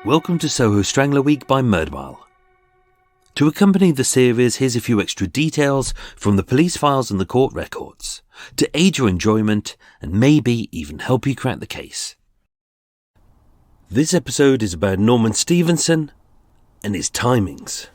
Welcome to Soho Strangler Week by Murdmile. To accompany the series, here's a few extra details from the police files and the court records, to aid your enjoyment and maybe even help you crack the case. This episode is about Norman Stephenson and his timings.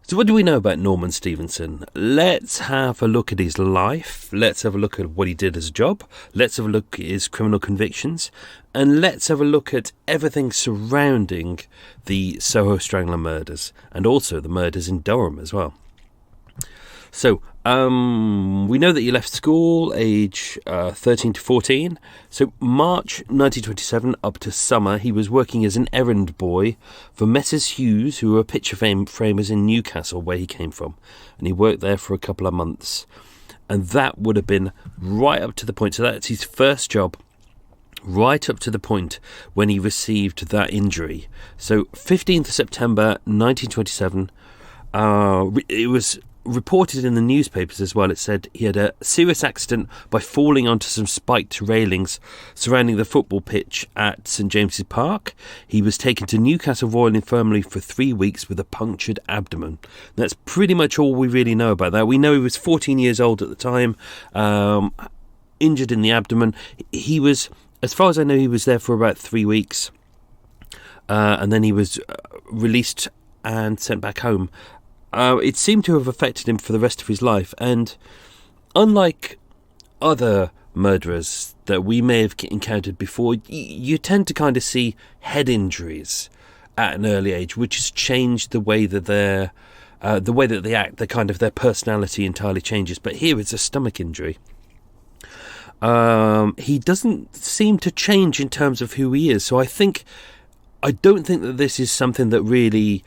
So what do we know about Norman Stephenson? Let's have a look at his life. Let's have a look at what he did as a job. Let's have a look at his criminal convictions. And let's have a look at everything surrounding the Soho Strangler murders. And also the murders in Durham as well. So, we know that he left school age 13 to 14. So, March 1927 up to summer, he was working as an errand boy for Messrs. Hughes, who were picture framers in Newcastle, where he came from. And he worked there for a couple of months. And that would have been right up to the point. So, that's his first job, right up to the point when he received that injury. So, 15th of September 1927, it was reported in the newspapers as well. It said he had a serious accident by falling onto some spiked railings surrounding the football pitch at St James's Park. He was taken to Newcastle Royal Infirmary for 3 weeks with a punctured abdomen. That's pretty much all we really know about that. We know he was 14 years old at the time, injured in the abdomen. He was, as far as I know, he was there for about 3 weeks, and then he was released and sent back home. It seemed to have affected him for the rest of his life, and unlike other murderers that we may have encountered before, you tend to kind of see head injuries at an early age, which has changed the way that they act. Their personality entirely changes. But here it's a stomach injury. He doesn't seem to change in terms of who he is. So I don't think that this is something that really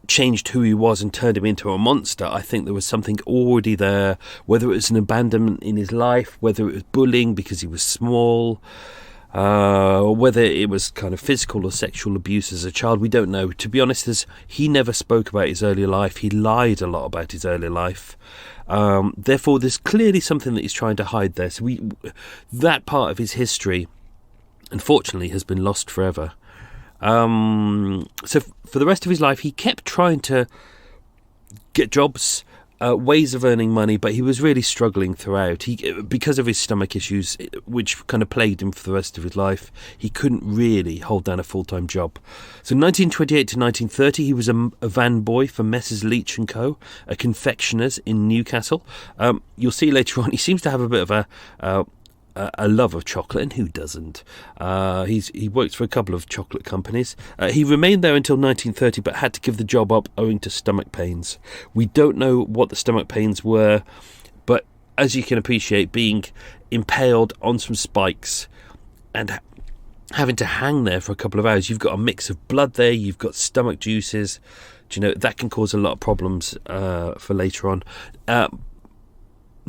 changed who he was and turned him into a monster. I think there was something already there, whether it was an abandonment in his life, whether it was bullying because he was small, or whether it was kind of physical or sexual abuse as a child. We don't know. To be honest, he never spoke about his early life. He lied a lot about his early life. Therefore, there's clearly something that he's trying to hide there. So that part of his history, unfortunately, has been lost forever. So for the rest of his life, he kept trying to get jobs, ways of earning money, but he was really struggling throughout. Because of his stomach issues, which kind of plagued him for the rest of his life, he couldn't really hold down a full-time job. So 1928 to 1930, he was a van boy for Messrs. Leach & Co., a confectioners in Newcastle. You'll see later on, he seems to have a bit of a love of chocolate, and who doesn't? He worked for a couple of chocolate companies. He remained there until 1930, but had to give the job up owing to stomach pains. We don't know what the stomach pains were, but as you can appreciate, being impaled on some spikes and having to hang there for a couple of hours, you've got a mix of blood there, you've got stomach juices. Do you know, that can cause a lot of problems for later on.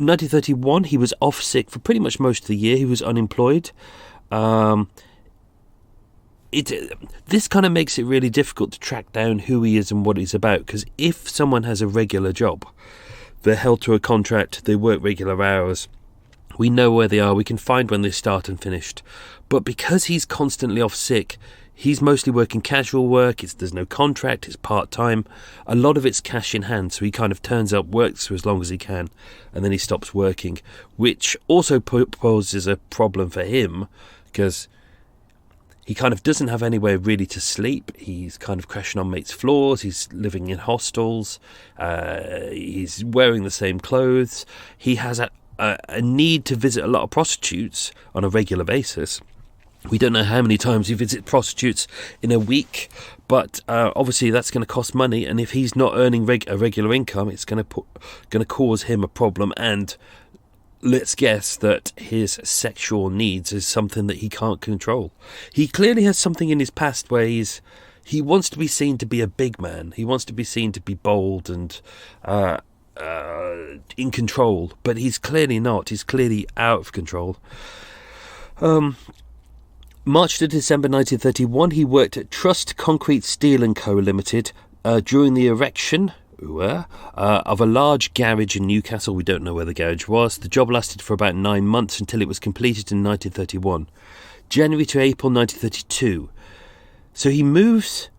1931, he was off sick for pretty much most of the year. He was unemployed. This kind of makes it really difficult to track down who he is and what he's about, because if someone has a regular job, they're held to a contract, they work regular hours, we know where they are, we can find when they start and finished. But because he's constantly off sick, he's mostly working casual work, there's no contract, it's part-time. A lot of it's cash in hand, so he kind of turns up, works for as long as he can, and then he stops working, which also poses a problem for him, because he kind of doesn't have anywhere really to sleep. He's kind of crashing on mates' floors, he's living in hostels, he's wearing the same clothes. He has a need to visit a lot of prostitutes on a regular basis. We don't know how many times he visits prostitutes in a week, but obviously that's going to cost money, and if he's not earning a regular income, it's going to cause him a problem. And let's guess that his sexual needs is something that he can't control. He clearly has something in his past where he wants to be seen to be a big man. He wants to be seen to be bold and in control, but he's clearly not. He's clearly out of control. March to December 1931, he worked at Trust Concrete Steel & Co. Limited during the erection of a large garage in Newcastle. We don't know where the garage was. The job lasted for about 9 months until it was completed in 1931. January to April 1932. So he moves.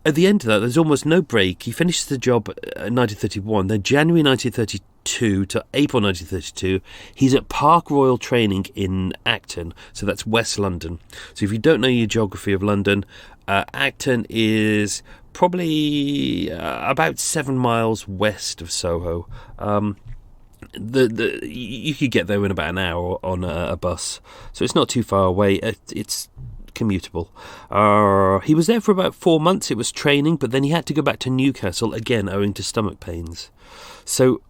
At the end of that, there's almost no break. He finishes the job in 1931. Then January 1932 to April 1932, he's at Park Royal Training in Acton. So that's West London. So if you don't know your geography of London, Acton is probably about 7 miles west of Soho. You could get there in about an hour on a bus. So it's not too far away. It's commutable. He was there for about 4 months. It was training, but then he had to go back to Newcastle again owing to stomach pains. So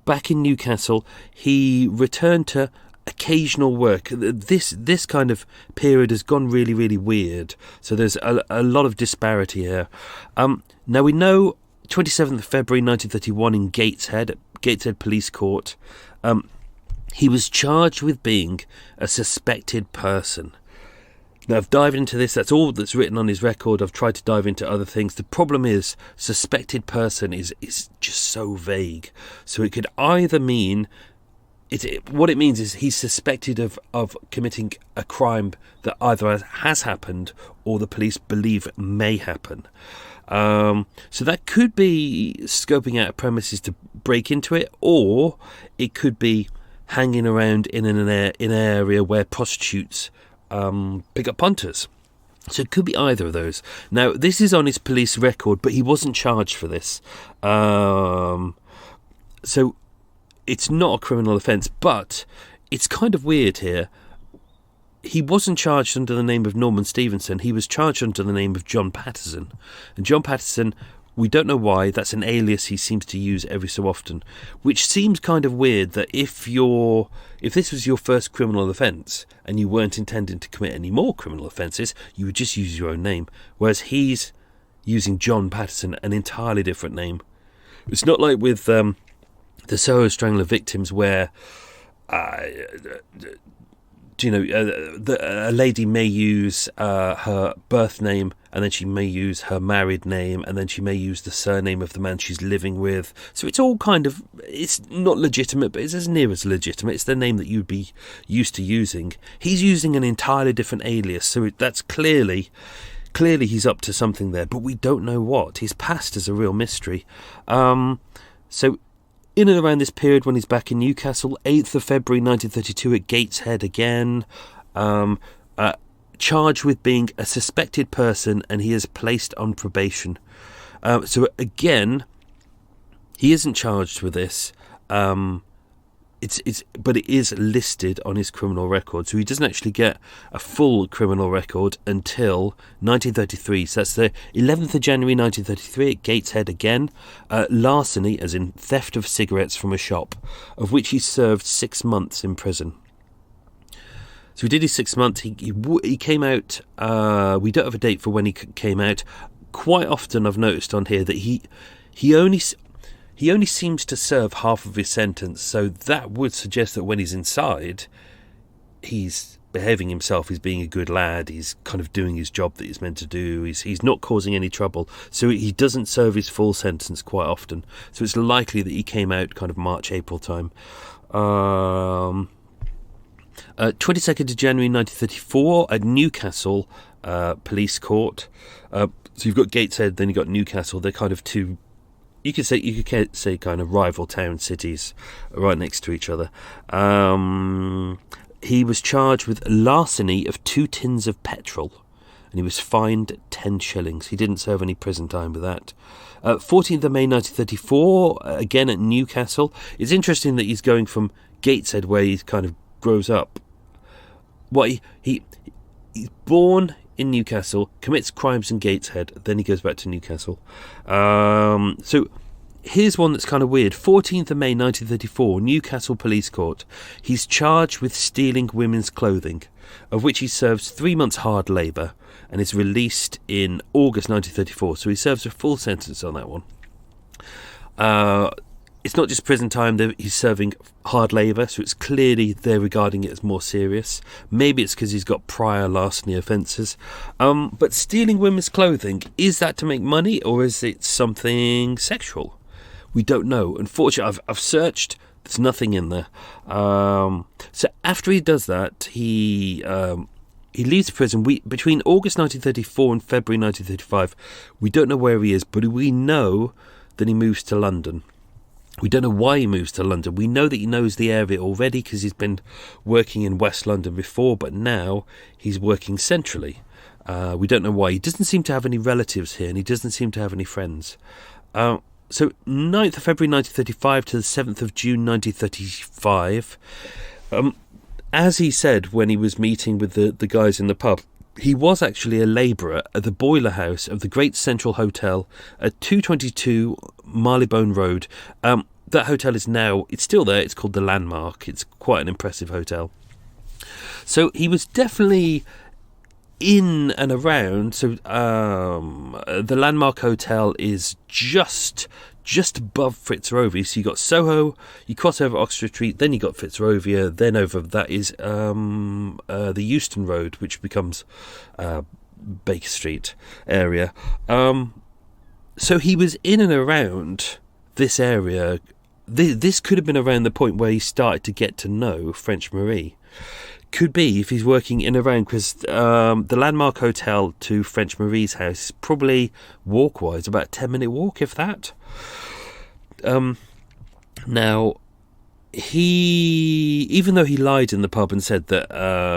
back in Newcastle, he returned to occasional work. This kind of period has gone really, really weird. So there's a lot of disparity here. Now we know 27th of February 1931 in Gateshead Police Court, he was charged with being a suspected person. Now, I've dived into this. That's all that's written on his record. I've tried to dive into other things. The problem is, suspected person is just so vague. So it could either mean... what it means is he's suspected of committing a crime that either has happened or the police believe may happen. So that could be scoping out premises to break into it, or it could be hanging around in an area where prostitutes pick up punters. So it could be either of those. Now, this is on his police record, but he wasn't charged for this. So it's not a criminal offence, but it's kind of weird here. He wasn't charged under the name of Norman Stephenson. He was charged under the name of John Patterson. And John Patterson, we don't know why, that's an alias he seems to use every so often, which seems kind of weird that if this was your first criminal offence and you weren't intending to commit any more criminal offences, you would just use your own name. Whereas he's using John Patterson, an entirely different name. It's not like with the Soho Strangler victims where... a lady may use her birth name, and then she may use her married name, and then she may use the surname of the man she's living with. So it's all kind of, it's not legitimate, but it's as near as legitimate. It's the name that you'd be used to using. He's using an entirely different alias, so that's clearly he's up to something there, but we don't know what. His past is a real mystery. So in and around this period when he's back in Newcastle, 8th of February 1932 at Gateshead again, charged with being a suspected person, and he is placed on probation. So again, he isn't charged with this. But it is listed on his criminal record, so he doesn't actually get a full criminal record until 1933. So that's the 11th of January 1933 at Gateshead again. Larceny, as in theft of cigarettes from a shop, of which he served 6 months in prison. So he did his 6 months. He came out. We don't have a date for when he came out. Quite often, I've noticed on here that he only seems to serve half of his sentence, so that would suggest that when he's inside, he's behaving himself, he's being a good lad, he's kind of doing his job that he's meant to do, he's not causing any trouble, so he doesn't serve his full sentence quite often. So it's likely that he came out kind of March, April time. 22nd of January 1934 at Newcastle Police Court. So you've got Gateshead, then you've got Newcastle. They're kind of two... You could say kind of rival town cities right next to each other. He was charged with larceny of 2 tins of petrol, and he was fined 10 shillings. He didn't serve any prison time with that. 14th of May 1934, again at Newcastle. It's interesting that he's going from Gateshead, where he kind of grows up. He's born in Newcastle, commits crimes in Gateshead, then he goes back to Newcastle. So here's one that's kind of weird. 14th of May 1934, Newcastle Police Court. He's charged with stealing women's clothing, of which he serves 3 months hard labour, and is released in August 1934. So he serves a full sentence on that one. It's not just prison time, he's serving hard labour, so it's clearly they're regarding it as more serious. Maybe it's because he's got prior larceny offences. But stealing women's clothing, is that to make money, or is it something sexual? We don't know. Unfortunately, I've searched, there's nothing in there. So after he does that, he he leaves prison. Between August 1934 and February 1935, we don't know where he is, but we know that he moves to London. We don't know why he moves to London. We know that he knows the area already because he's been working in West London before, but now he's working centrally. We don't know why. He doesn't seem to have any relatives here, and he doesn't seem to have any friends. So 9th of February 1935 to the 7th of June 1935, as he said when he was meeting with the guys in the pub, he was actually a labourer at the boiler house of the Great Central Hotel at 222 Marylebone Road. That hotel is now, it's still there, it's called the Landmark. It's quite an impressive hotel. So he was definitely in and around. So the Landmark Hotel is just above Fitzrovia. So you got Soho, you cross over Oxford Street, then you got Fitzrovia, then over that is the Euston Road, which becomes Baker Street area. So he was in and around this area. This could have been around the point where he started to get to know French Marie. Could be if he's working in and around, because the Landmark Hotel to French Marie's house is probably walk-wise about a 10-minute walk, if that. Now, even though he lied in the pub and said that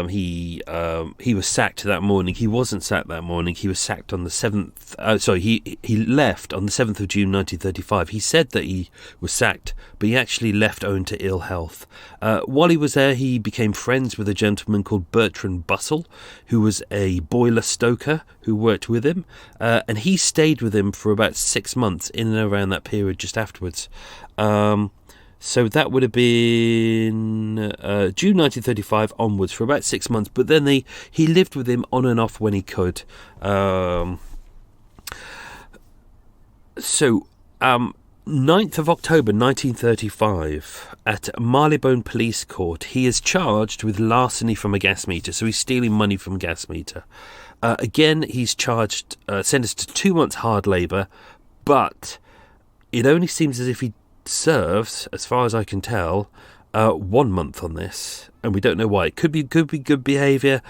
he was sacked that morning, he wasn't sacked that morning. He was sacked on the 7th. He left on the 7th of June 1935. He said that he was sacked, but he actually left owing to ill health. While he was there, he became friends with a gentleman called Bertrand Bussell, who was a boiler stoker who worked with him, and he stayed with him for about 6 months in and around that period just afterwards. So that would have been June 1935 onwards for about 6 months. But then he lived with him on and off when he could. So 9th of October 1935 at Marylebone Police Court, he is charged with larceny from a gas meter. So he's stealing money from a gas meter. Again, he's charged, sentenced to 2 months hard labour. But it only seems as if he serves, as far as I can tell, 1 month on this, and we don't know why. It could be good behaviour.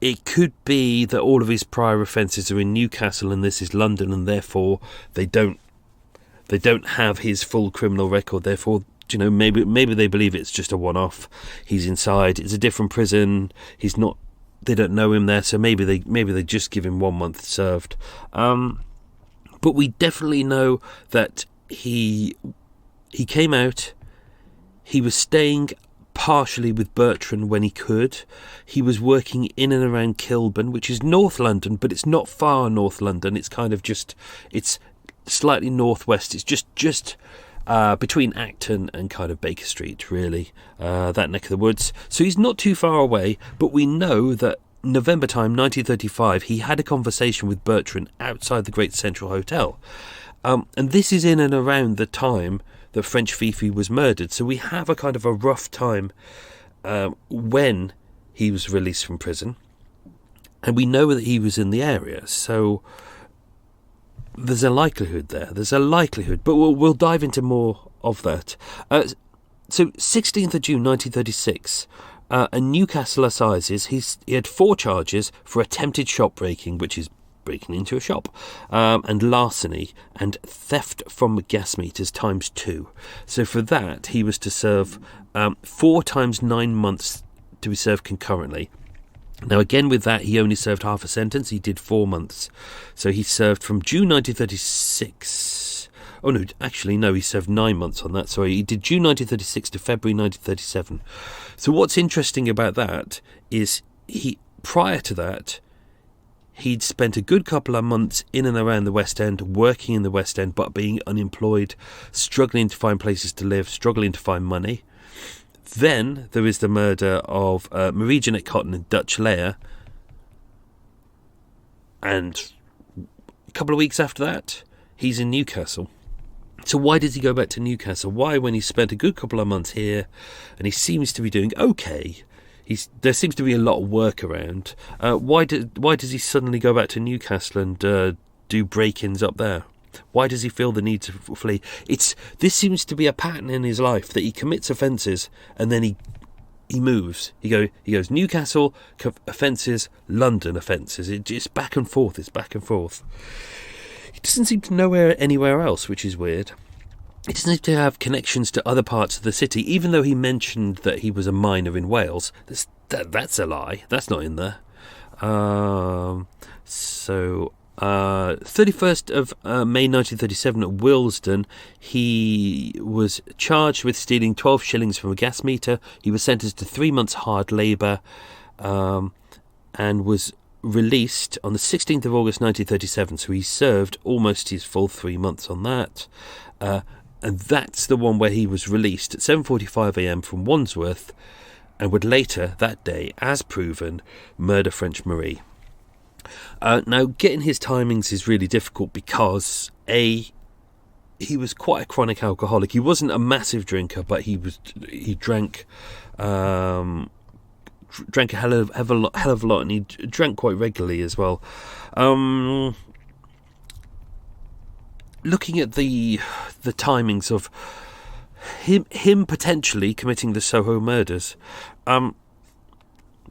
It could be that all of his prior offences are in Newcastle and this is London, and therefore they don't have his full criminal record. Therefore, maybe they believe it's just a one-off. He's inside. It's a different prison. He's not. They don't know him there, so maybe they just give him 1 month served. But we definitely know that he came out. He was staying partially with Bertrand when he could. He was working in and around Kilburn, which is North London, but it's not far North London. It's kind of it's slightly northwest. It's just between Acton and kind of Baker Street, really, that neck of the woods. So he's not too far away, but we know that November time 1935 he had a conversation with Bertrand outside the Great Central Hotel. And this is in and around the time that French Fifi was murdered. So we have a kind of a rough time when he was released from prison. And we know that he was in the area. So there's a likelihood there. There's a likelihood. But we'll dive into more of that. So 16th of June 1936, at Newcastle Assizes, he had 4 charges for attempted shop breaking, which is breaking into a shop, and larceny and theft from gas meters ×2. So for that he was to serve 4 times 9 months to be served concurrently. Now again with that he only served half a sentence. He did 4 months. So he served from June 1936. Oh no, actually no, he served 9 months on that. Sorry, he did June 1936 to February 1937. So what's interesting about that is prior to that he'd spent a good couple of months in and around the West End, working in the West End, but being unemployed, struggling to find places to live, struggling to find money. Then there is the murder of Marie Jeanette Cotton and Dutch Layer. And a couple of weeks after that, he's in Newcastle. So why does he go back to Newcastle? Why, when he spent a good couple of months here and he seems to be doing okay, there seems to be a lot of work around. Why does he suddenly go back to Newcastle and do break-ins up there? Why does he feel the need to flee? This seems to be a pattern in his life, that he commits offences and then he moves. He goes Newcastle offences, London offences. It's back and forth. It's back and forth. He doesn't seem to know anywhere else, which is weird. He doesn't seem to have connections to other parts of the city, even though he mentioned that he was a miner in Wales. That's a lie. That's not in there. 31st of May 1937 at Willesden, he was charged with stealing 12 shillings from a gas meter. He was sentenced to 3 months hard labour and was released on the 16th of August 1937. So he served almost his full 3 months on that. And that's the one where he was released at 7:45 a.m. from Wandsworth and would later that day, as proven, murder French Marie. Now, getting his timings is really difficult because, he was quite a chronic alcoholic. He wasn't a massive drinker, but he drank a hell of a lot, and he drank quite regularly as well. Looking at the timings of him potentially committing the Soho murders,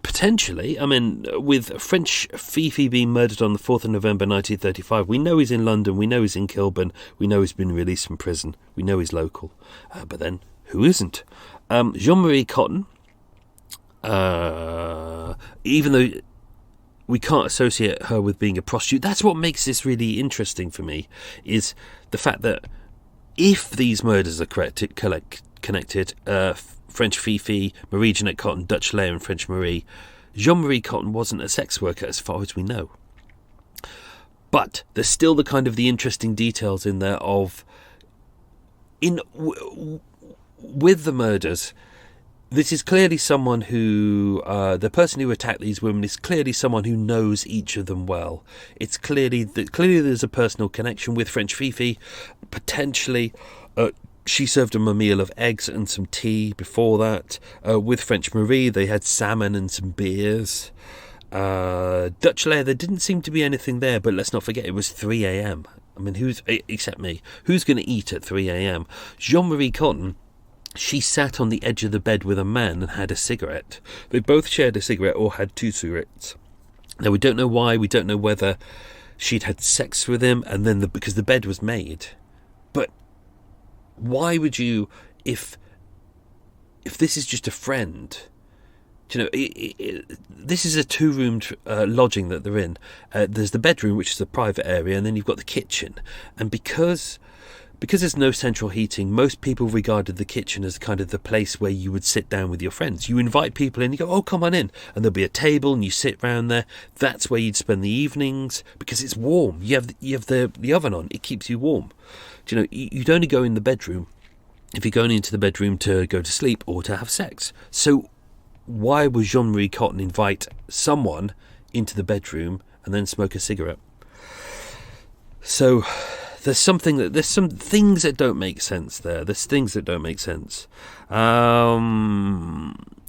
potentially, I mean, with French Fifi being murdered on the 4th of November 1935, we know he's in London, we know he's in Kilburn, we know he's been released from prison, we know he's local. But then, who isn't? Jean-Marie Cotton, even though we can't associate her with being a prostitute, that's what makes this really interesting for me, is the fact that if these murders are connected, French Fifi, Marie Jeanette Cotton, Dutch Leia and French Marie, Jean-Marie Cotton wasn't a sex worker as far as we know. But there's still the kind of the interesting details in there of, with the murders, this is clearly someone who, the person who attacked these women is clearly someone who knows each of them well. It's clearly there's a personal connection with French Fifi. Potentially, she served him a meal of eggs and some tea before that. With French Marie, they had salmon and some beers. Dutch Leia, there didn't seem to be anything there, but let's not forget it was 3 a.m. I mean, except me, who's going to eat at 3 a.m? Jean-Marie Cotton, she sat on the edge of the bed with a man and had a cigarette. They both shared a cigarette or had 2 cigarettes. Now, we don't know why. We don't know whether she'd had sex with him and then because the bed was made. But why would you, if this is just a friend, you know, this is a 2-roomed lodging that they're in. There's the bedroom, which is a private area, and then you've got the kitchen. And because there's no central heating, most people regarded the kitchen as kind of the place where you would sit down with your friends. You invite people in, you go, oh, come on in. And there'll be a table and you sit round there. That's where you'd spend the evenings because it's warm. You have the oven on. It keeps you warm. Do you know, you'd only go in the bedroom if you're going into the bedroom to go to sleep or to have sex. So why would Jean-Marie Cotton invite someone into the bedroom and then smoke a cigarette? So there's some things that don't make sense there. There's things that don't make sense.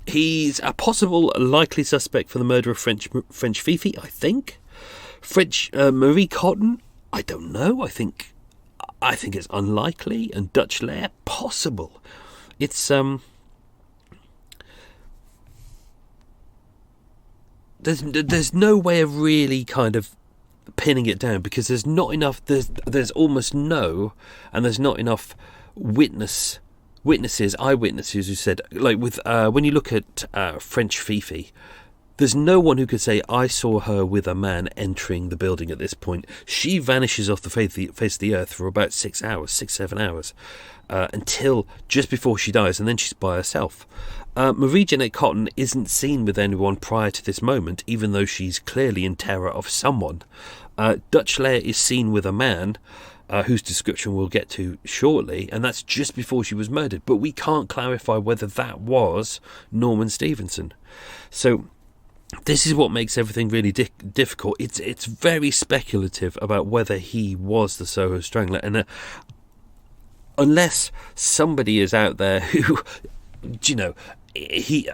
He's a possible likely suspect for the murder of French Fifi, I think. French Marie Cotton, I don't know. I think it's unlikely. And Dutch Leia, possible. It's there's no way of really kind of pinning it down because there's not enough. There's almost no, and there's not enough eyewitnesses who said, like with when you look at French Fifi, there's no one who could say I saw her with a man entering the building at this point. She vanishes off the face of the earth for about 6-7 hours until just before she dies, and then she's by herself. Marie Jeanette Cotton isn't seen with anyone prior to this moment, even though she's clearly in terror of someone. Dutch Leia is seen with a man whose description we'll get to shortly, and that's just before she was murdered. But we can't clarify whether that was Norman Stephenson. So this is what makes everything really difficult. It's very speculative about whether he was the Soho Strangler, and unless somebody is out there who, you know, he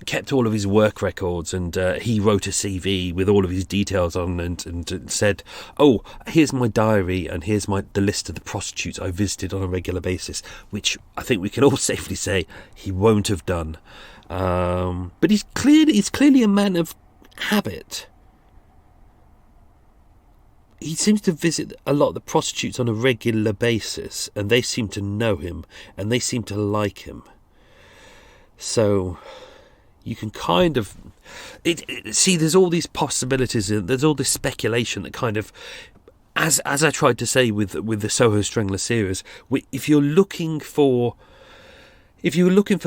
kept all of his work records and he wrote a CV with all of his details on and said, oh, here's my diary and here's the list of the prostitutes I visited on a regular basis, which I think we can all safely say he won't have done. But he's clearly a man of habit. He seems to visit a lot of the prostitutes on a regular basis, and they seem to know him, and they seem to like him. So you can kind of see there's all these possibilities, there's all this speculation that kind of, as I tried to say with the Soho Strangler series, if you're looking for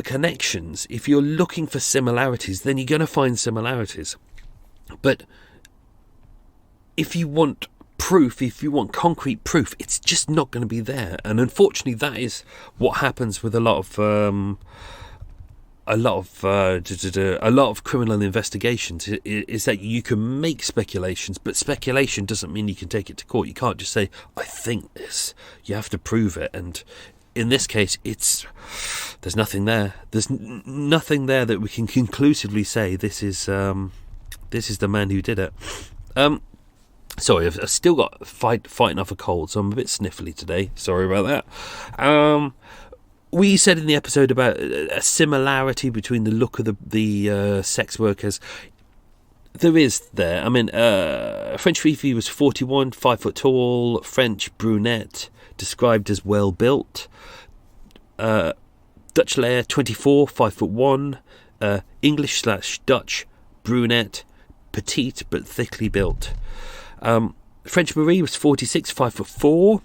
connections, if you're looking for similarities, then you're going to find similarities. But if you want proof, if you want concrete proof, it's just not going to be there. And unfortunately, that is what happens with a lot of criminal investigations, is that you can make speculations, but speculation doesn't mean you can take it to court. You can't just say, I think this. You have to prove it. And in this case, there's nothing there. There's nothing there that we can conclusively say this is the man who did it. Sorry, I've still got fighting off a cold, so I'm a bit sniffly today. Sorry about that. We said in the episode about a similarity between the look of the sex workers. There is there. I mean, French Fifi was 41, 5 foot tall, French brunette, described as well built. Dutch Leia, 24, 5 foot 1, English/Dutch brunette, petite but thickly built. French Marie was 46, 5 foot 4,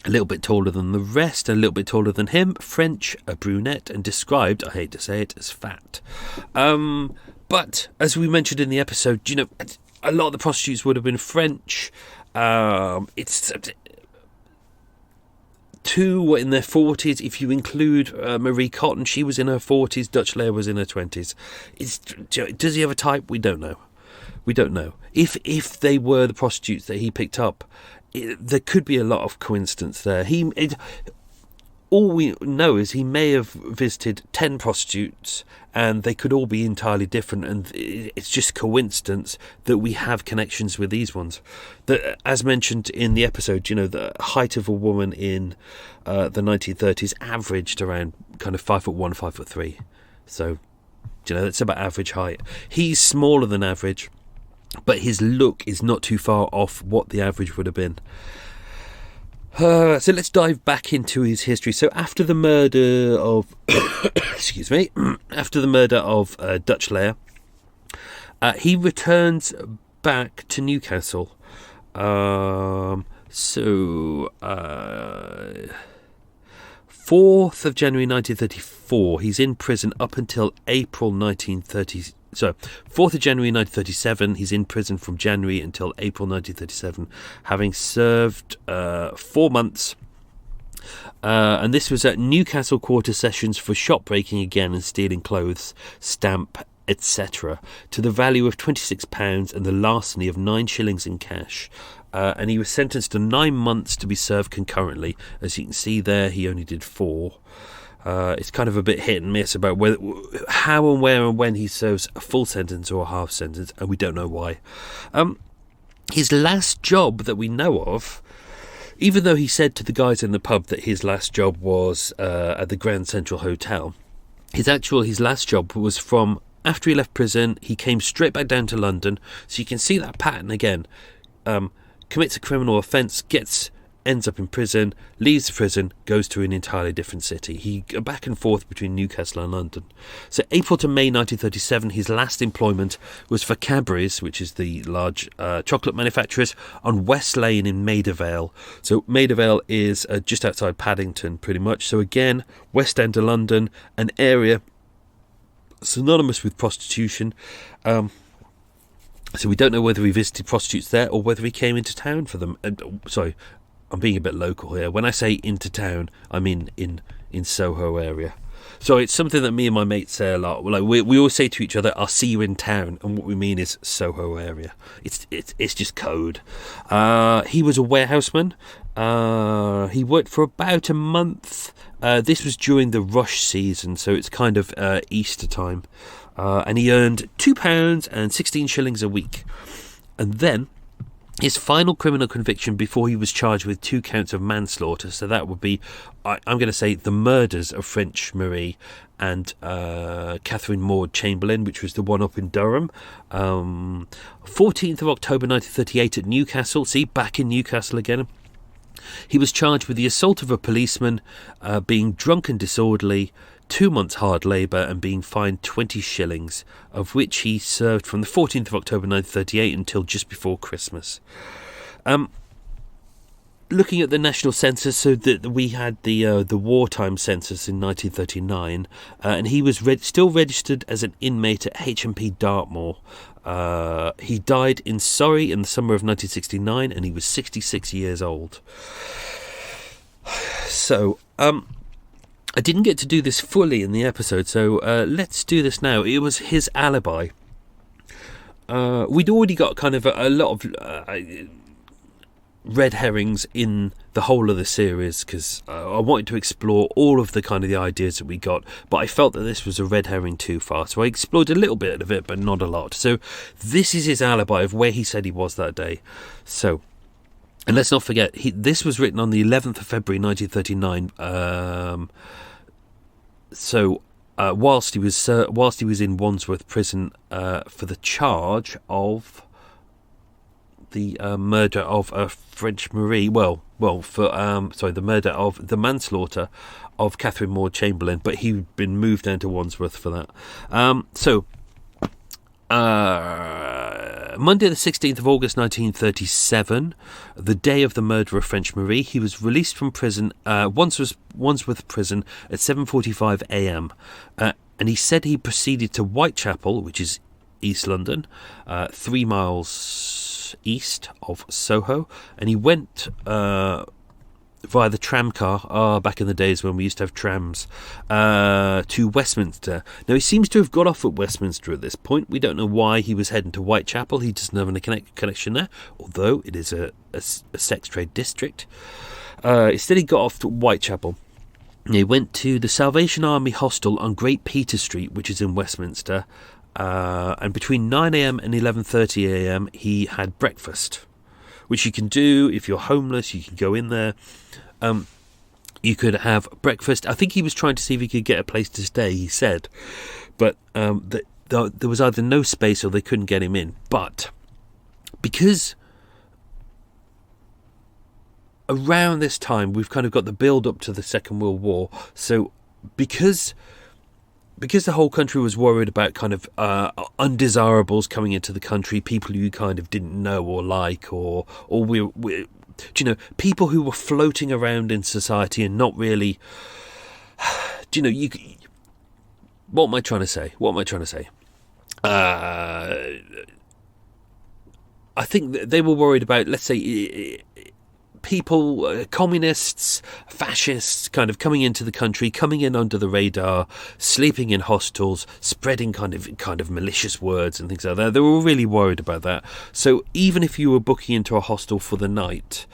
a little bit taller than the rest, a little bit taller than him. French, a brunette, and described, I hate to say it, as fat. But as we mentioned in the episode, a lot of the prostitutes would have been French. It's two were in their 40s. If you include Marie Cotton, she was in her 40s. Dutch Leia was in her 20s. Does he have a type? We don't know. We don't know. If they were the prostitutes that he picked up, there could be a lot of coincidence there. All we know is he may have visited 10 prostitutes, and they could all be entirely different, and it's just coincidence that we have connections with these ones. That, as mentioned in the episode, the height of a woman in the 1930s averaged around kind of 5 foot 1, 5 foot 3. So, that's about average height. He's smaller than average, but his look is not too far off what the average would have been. So let's dive back into his history. So after the murder of Dutch Leia, he returns back to Newcastle. 4th of January 1934. He's in prison up until April 1930. So, 4th of January 1937, he's in prison from January until April 1937, having served 4 months. And this was at Newcastle Quarter Sessions for shop breaking again and stealing clothes, stamp, etc., to the value of £26 and the larceny of 9 shillings in cash. And he was sentenced to 9 months to be served concurrently. As you can see there, he only did 4. It's kind of a bit hit and miss about how and where and when he serves a full sentence or a half sentence, and we don't know why. His last job that we know of, even though he said to the guys in the pub that his last job was at the Grand Central Hotel, his last job was from after he left prison. He came straight back down to London, so you can see that pattern again. Commits a criminal offence, ends up in prison, leaves the prison, goes to an entirely different city. He back and forth between Newcastle and London. So April to May 1937, his last employment was for Cadbury's, which is the large chocolate manufacturers, on West Lane in Maida Vale. So Maida Vale is just outside Paddington, pretty much. So again, West End of London, an area synonymous with prostitution. So we don't know whether he visited prostitutes there or whether he came into town for them. Sorry, I'm being a bit local here. When I say into town, I mean in Soho area. So it's something that me and my mates say a lot. Like we always say to each other, "I'll see you in town," and what we mean is Soho area. It's just code. He was a warehouseman. He worked for about a month. This was during the rush season, so it's kind of Easter time. And he earned £2 and 16 shillings a week. And then his final criminal conviction before he was charged with 2 counts of manslaughter. So that would be, I'm going to say, the murders of French Marie and Catherine Maud Chamberlain, which was the one up in Durham. 14th of October 1938 at Newcastle. See, back in Newcastle again. He was charged with the assault of a policeman, being drunk and disorderly, 2 months hard labour, and being fined 20 shillings, of which he served from the 14th of October 1938 until just before Christmas. Looking at the national census, so that we had the wartime census in 1939, and he was still registered as an inmate at HMP Dartmoor. He died in Surrey in the summer of 1969, and he was 66 years old. So, I didn't get to do this fully in the episode, so let's do this now. It was his alibi. We'd already got kind of a lot of red herrings in the whole of the series, because I wanted to explore all of the kind of the ideas that we got, but I felt that this was a red herring too far, so I explored a little bit of it, but not a lot. So this is his alibi of where he said he was that day. So, and let's not forget, this was written on the 11th of February 1939. Whilst he was in Wandsworth prison for the charge of the murder of French Marie. The manslaughter of Catherine Maud Chamberlain, but he'd been moved down to Wandsworth for that. Monday the 16th of August 1937, the day of the murder of French Marie, he was released from prison, Wandsworth prison, at 7:45 a.m. And he said he proceeded to Whitechapel, which is East London, 3 miles east of Soho, and he went via the tram car, back in the days when we used to have trams, to Westminster. Now, he seems to have got off at Westminster at this point. We don't know why he was heading to Whitechapel. He doesn't have any connection there, although it is a sex trade district. Instead, he got off to Whitechapel. He went to the Salvation Army Hostel on Great Peter Street, which is in Westminster, and between 9 a.m. and 11:30 a.m. he had breakfast, which you can do if you're homeless. You can go in there. You could have breakfast. I think he was trying to see if he could get a place to stay, he said, but there was either no space or they couldn't get him in. But because around this time we've kind of got the build up to the Second World War, so because the whole country was worried about kind of undesirables coming into the country, people you kind of didn't know or like, or people who were floating around in society and not really, what am I trying to say? I think that they were worried about, let's say, people, communists, fascists, kind of coming into the country, coming in under the radar, sleeping in hostels, spreading kind of malicious words and things like that. They were really worried about that. So even if you were booking into a hostel for the night,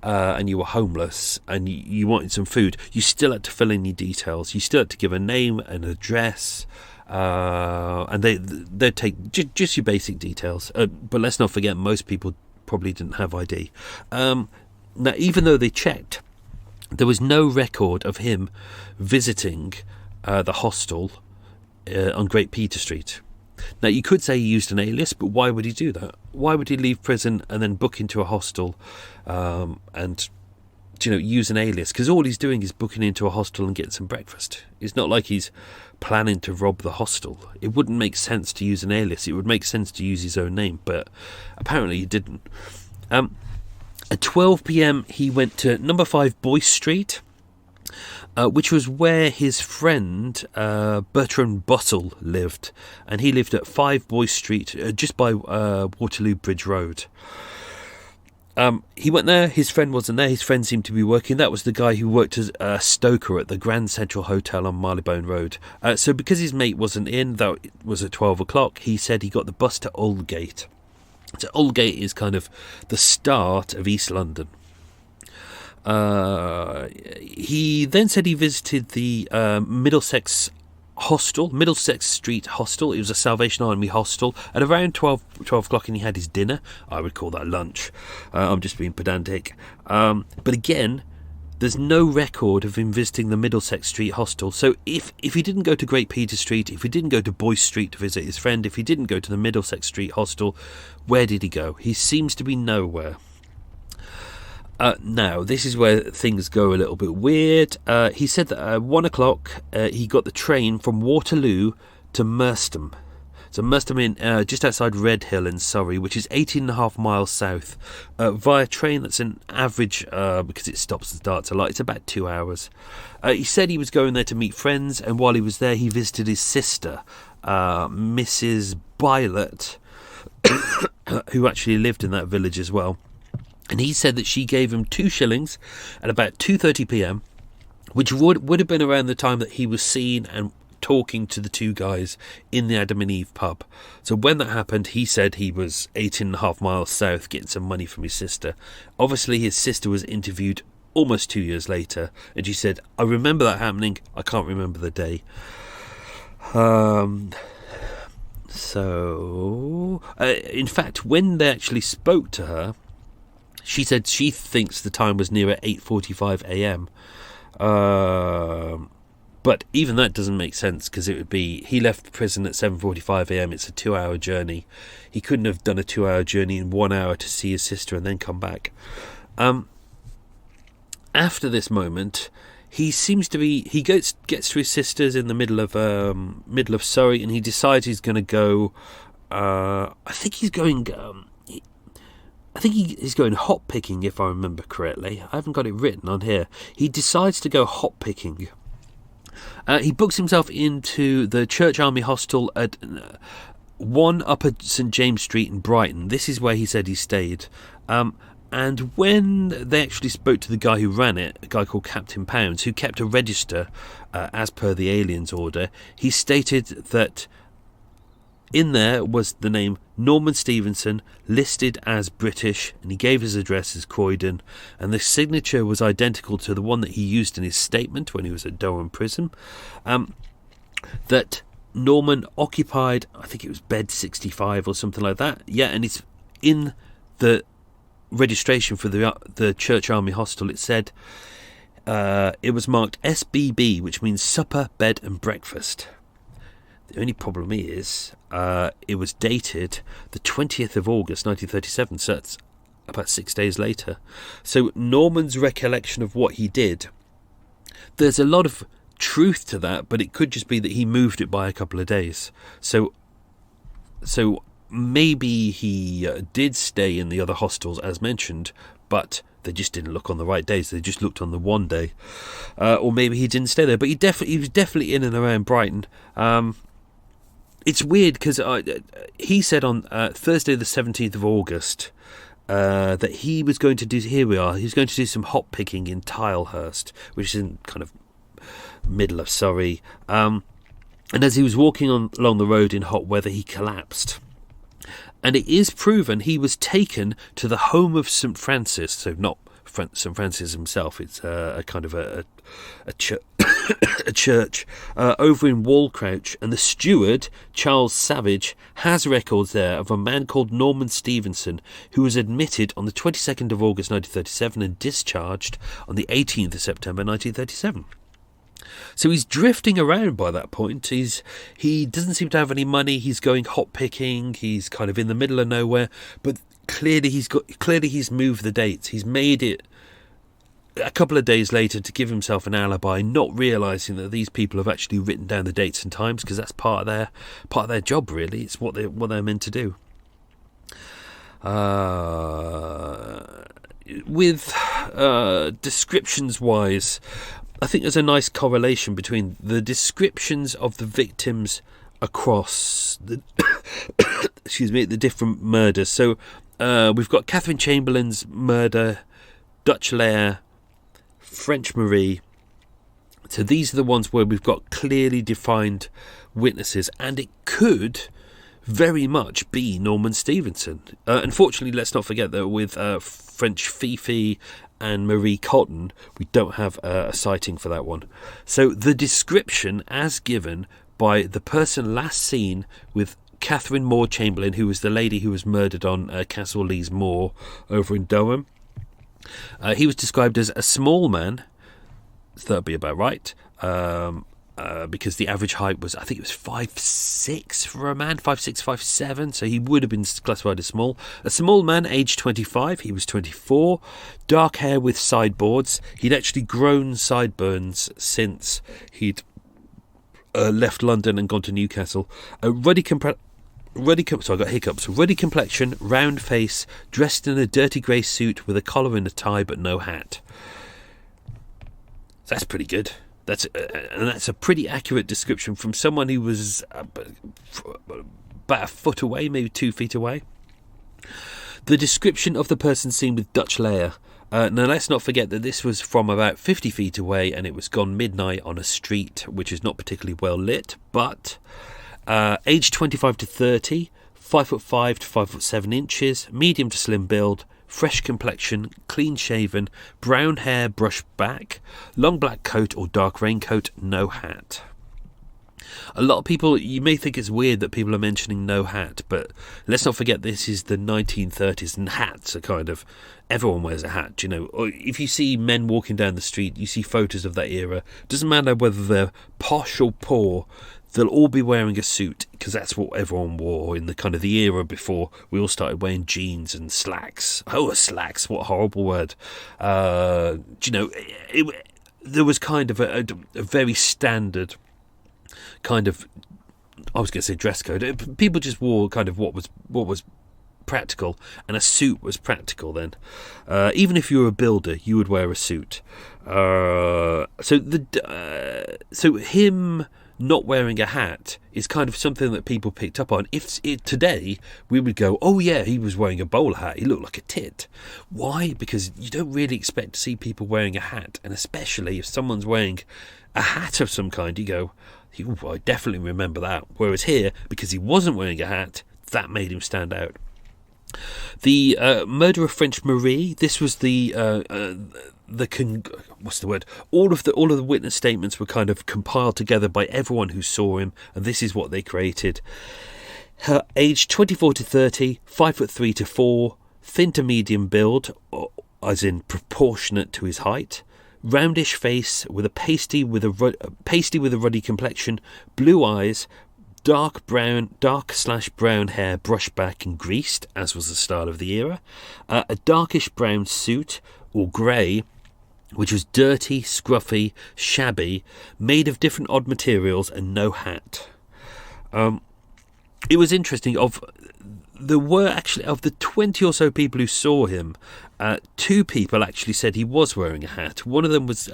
and you were homeless and you wanted some food, you still had to fill in your details. You still had to give a name, an address, and they'd take just your basic details. But let's not forget, most people probably didn't have ID. Now, even though they checked, there was no record of him visiting the hostel on Great Peter Street. Now, you could say he used an alias, but why would he do that? Why would he leave prison and then book into a hostel and use an alias? Because all he's doing is booking into a hostel and getting some breakfast. It's not like he's planning to rob the hostel. It wouldn't make sense to use an alias. It would make sense to use his own name, but apparently he didn't. At 12 p.m, he went to number 5 Boyce Street, which was where his friend Bertrand Bussell lived, and he lived at 5 Boyce Street, just by Waterloo Bridge Road. He went there. His friend wasn't there. His friend seemed to be working. That was the guy who worked as a stoker at the Grand Central Hotel on Marylebone Road. So because his mate wasn't in, that was at 12 o'clock, he said he got the bus to Aldgate. So Aldgate is kind of the start of East London. He then said he visited the Middlesex hostel, Middlesex Street Hostel. It was a Salvation Army hostel. At around 12 o'clock, and he had his dinner. I would call that lunch. I'm just being pedantic. But again, there's no record of him visiting the Middlesex Street Hostel. So if he didn't go to Great Peter Street, if he didn't go to Boyce Street to visit his friend, if he didn't go to the Middlesex Street Hostel, where did he go? He seems to be nowhere. Now, this is where things go a little bit weird. He said that at 1 o'clock he got the train from Waterloo to Merstham. So Merstham in just outside Redhill in Surrey, which is 18.5 miles south, via train that's an average, because it stops and starts a lot, it's about 2 hours. He said he was going there to meet friends, and while he was there he visited his sister, Mrs. Bylot, who actually lived in that village as well. And he said that she gave him 2 shillings at about 2:30 p.m, which would have been around the time that he was seen and talking to the 2 guys in the Adam and Eve pub. So when that happened, he said he was 18.5 miles south getting some money from his sister. Obviously, his sister was interviewed almost 2 years later, and she said, "I remember that happening, I can't remember the day." In fact, when they actually spoke to her, she said she thinks the time was nearer 8:45 a.m. But even that doesn't make sense, because it would be, he left prison at 7:45 a.m. It's a 2-hour journey. He couldn't have done a 2-hour journey in 1 hour to see his sister and then come back. After this moment, he seems to be, he gets to his sister's in the middle of Surrey, and he decides he's going to go. I think he's going hop picking, if I remember correctly. I haven't got it written on here. He decides to go hop picking. He books himself into the Church Army Hostel at 1 Upper St James Street in Brighton. This is where he said he stayed. And when they actually spoke to the guy who ran it, a guy called Captain Pounds, who kept a register as per the alien's order, he stated that in there was the name Norman Stephenson, listed as British, and he gave his address as Croydon, and the signature was identical to the one that he used in his statement when he was at Durham Prison. That Norman occupied, I think it was bed 65 or something like that. Yeah, and it's in the registration for the Church Army Hostel. It said it was marked SBB, which means supper, bed and breakfast. The only problem is it was dated the 20th of August 1937, so it's about 6 days later. So Norman's recollection of what he did, there's a lot of truth to that, but it could just be that he moved it by a couple of days. So maybe he did stay in the other hostels as mentioned, but they just didn't look on the right days. They just looked on the one day. Or maybe he didn't stay there, but he was definitely in and around Brighton. It's weird because he said on Thursday the 17th of August that he was going to do, he was going to do some hop picking in Tilehurst, which is in kind of middle of Surrey. And as he was walking along the road in hot weather, he collapsed. And it is proven he was taken to the home of St Francis, so not St Francis himself, it's a kind of a church over in Walcrouch, and the steward, Charles Savage, has records there of a man called Norman Stephenson, who was admitted on the 22nd of August 1937 and discharged on the 18th of September 1937. So he's drifting around by that point. He doesn't seem to have any money. He's going hop picking. He's kind of in the middle of nowhere. But clearly he's moved the dates. He's made it a couple of days later to give himself an alibi, not realising that these people have actually written down the dates and times, because that's part of their job. Really, it's what they're meant to do. With descriptions wise, I think there's a nice correlation between the descriptions of the victims across the the different murders. So we've got Catherine Chamberlain's murder, Dutch Lair, French Marie. So these are the ones where we've got clearly defined witnesses, and it could very much be Norman Stephenson. Unfortunately, let's not forget that with French Fifi and Marie Cotton, we don't have a sighting for that one. So the description as given by the person last seen with Catherine Moore Chamberlain, who was the lady who was murdered on Castle Lees Moor over in Durham. He was described as a small man, so that'd be about right, because the average height was, I think it was 5'6" for a man, 5'6", 5'7", so he would have been classified as small. A small man, aged 25, he was 24, dark hair with sideboards. He'd actually grown sideburns since he'd left London and gone to Newcastle. Ruddy complexion, round face, dressed in a dirty grey suit with a collar and a tie but no hat. That's pretty good. That's a pretty accurate description from someone who was about a foot away, maybe 2 feet away. The description of the person seen with Dutch Layer. Now let's not forget that this was from about 50 feet away, and it was gone midnight on a street which is not particularly well lit, but age 25 to 30, 5'5" to 5'7" inches, medium to slim build, fresh complexion, clean shaven, brown hair brushed back, long black coat or dark raincoat, no hat. A lot of people, you may think it's weird that people are mentioning no hat, but let's not forget this is the 1930s and hats are kind of, everyone wears a hat, you know. Or if you see men walking down the street, you see photos of that era, doesn't matter whether they're posh or poor, they'll all be wearing a suit, because that's what everyone wore in the kind of the era before we all started wearing jeans and slacks. Oh, slacks, what a horrible word. You know, there was kind of a very standard kind of, I was going to say dress code. People just wore kind of what was practical, and a suit was practical then. Even if you were a builder, you would wear a suit. So him not wearing a hat is kind of something that people picked up on. Today we would go, oh yeah, he was wearing a bowler hat, he looked like a tit. Why? Because you don't really expect to see people wearing a hat, and especially if someone's wearing a hat of some kind, you go, I definitely remember that. Whereas here, because he wasn't wearing a hat, that made him stand out. The murder of French Marie. This was what's the word? All of the witness statements were kind of compiled together by everyone who saw him, and this is what they created. Her age 24 to 30, 5'3" to 4", thin to medium build, as in proportionate to his height. Roundish face with a pasty with a ruddy complexion, blue eyes, dark/brown hair brushed back and greased, as was the style of the era. A darkish brown suit or grey, which was dirty, scruffy, shabby, made of different odd materials, and no hat. It was interesting. There were actually, of the 20 or so people who saw him, 2 people actually said he was wearing a hat. One of them was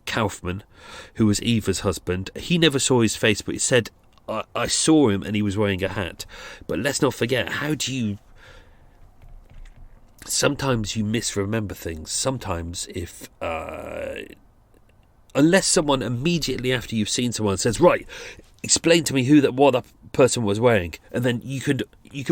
Kaufman, who was Eva's husband. He never saw his face, but he said, I saw him and he was wearing a hat. But let's not forget, sometimes you misremember things. Sometimes unless someone immediately after you've seen someone says, right, explain to me what that person was wearing, and then you could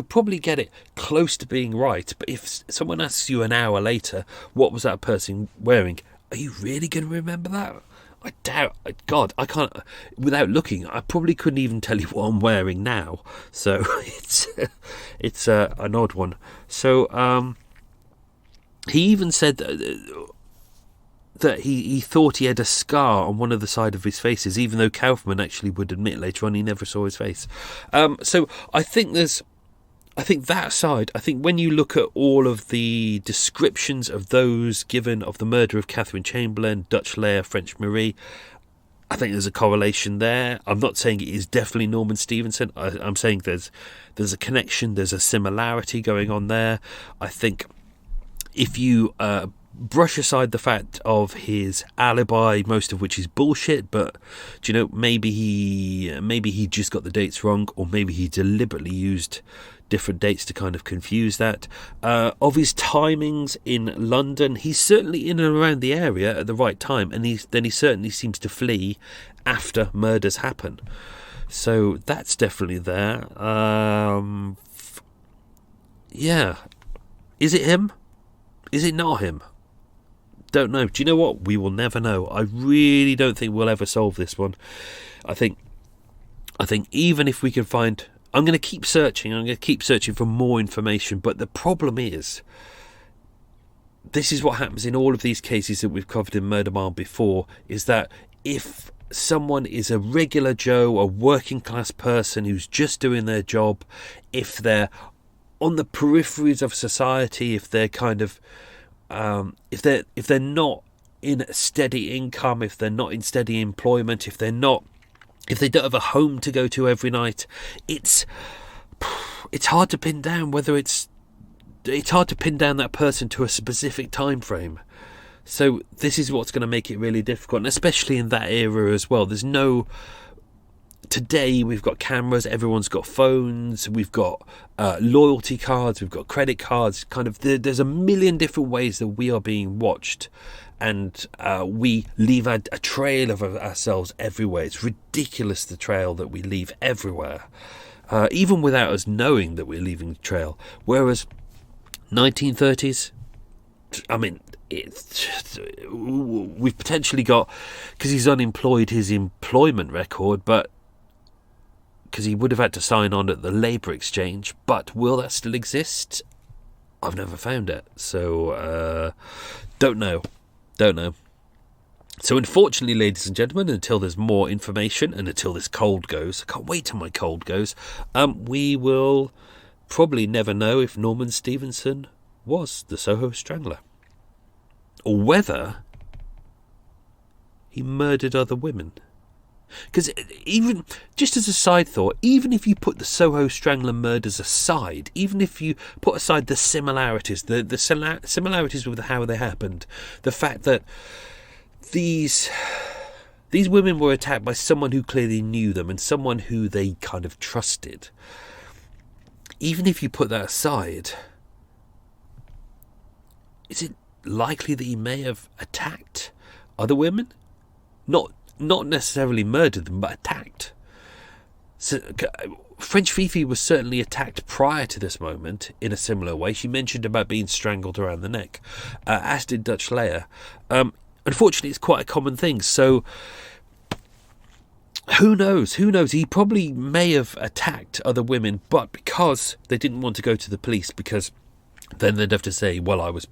probably get it close to being right. But if someone asks you an hour later, what was that person wearing, are you really going to remember that? I doubt. God, I can't. Without looking, I probably couldn't even tell you what I'm wearing now. So it's an odd one. So he even said that he thought he had a scar on one of the side of his faces, even though Kaufman actually would admit later on he never saw his face. So I think that aside, I think when you look at all of the descriptions of those given of the murder of Catherine Chamberlain, Dutch Layer, French Marie, I think there's a correlation there. I'm not saying it is definitely Norman Stephenson. I'm saying there's a connection, there's a similarity going on there. I think if you brush aside the fact of his alibi, most of which is bullshit, but do you know, maybe he just got the dates wrong, or maybe he deliberately used different dates to kind of confuse that. Of his timings in London, he's certainly in and around the area at the right time, and he certainly seems to flee after murders happen. So that's definitely there. Yeah. Is it him? Is it not him? Don't know. Do you know what? We will never know. I really don't think we'll ever solve this one. I think I think even if we can find... I'm going to keep searching for more information, but the problem is, this is what happens in all of these cases that we've covered in Murder Mile before, is that if someone is a regular Joe, a working class person who's just doing their job, if they're on the peripheries of society, if they're kind of if they're not in steady income, if they're not in steady employment, if they don't have a home to go to every night, it's hard to pin down it's hard to pin down that person to a specific time frame. So this is what's going to make it really difficult, and especially in that era as well. Today we've got cameras, everyone's got phones, we've got loyalty cards, we've got credit cards. There's a million different ways that we are being watched, and we leave a trail of ourselves everywhere. It's ridiculous, the trail that we leave everywhere, even without us knowing that we're leaving the trail. Whereas 1930s, I mean, we've potentially got, because he's unemployed, his employment record, but because he would have had to sign on at the labour exchange. But will that still exist? I've never found it, so don't know. So unfortunately, ladies and gentlemen, until there's more information and until this cold goes, I can't wait till my cold goes, we will probably never know if Norman Stephenson was the Soho Strangler, or whether he murdered other women. Because even, just as a side thought, even if you put the Soho Strangler murders aside, even if you put aside the similarities, the similarities with how they happened, the fact that these women were attacked by someone who clearly knew them and someone who they kind of trusted, even if you put that aside, is it likely that he may have attacked other women? Not necessarily murdered them, but attacked. So, French Fifi was certainly attacked prior to this moment in a similar way. She mentioned about being strangled around the neck, as did Dutch Leia. Unfortunately, it's quite a common thing. So who knows? He probably may have attacked other women, but because they didn't want to go to the police, because then they'd have to say, well, I was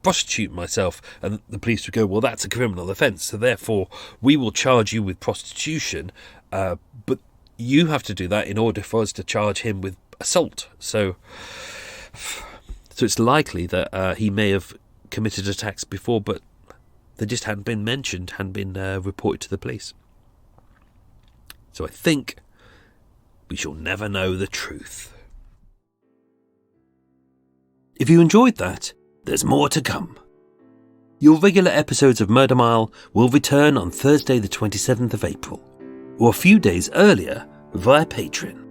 prostituting myself, and the police would go, well, that's a criminal offence, so therefore we will charge you with prostitution, but you have to do that in order for us to charge him with assault. So it's likely that he may have committed attacks before, but they just hadn't been mentioned, hadn't been reported to the police. So I think we shall never know the truth. If you enjoyed that, there's more to come. Your regular episodes of Murder Mile will return on Thursday the 27th of April, or a few days earlier via Patreon.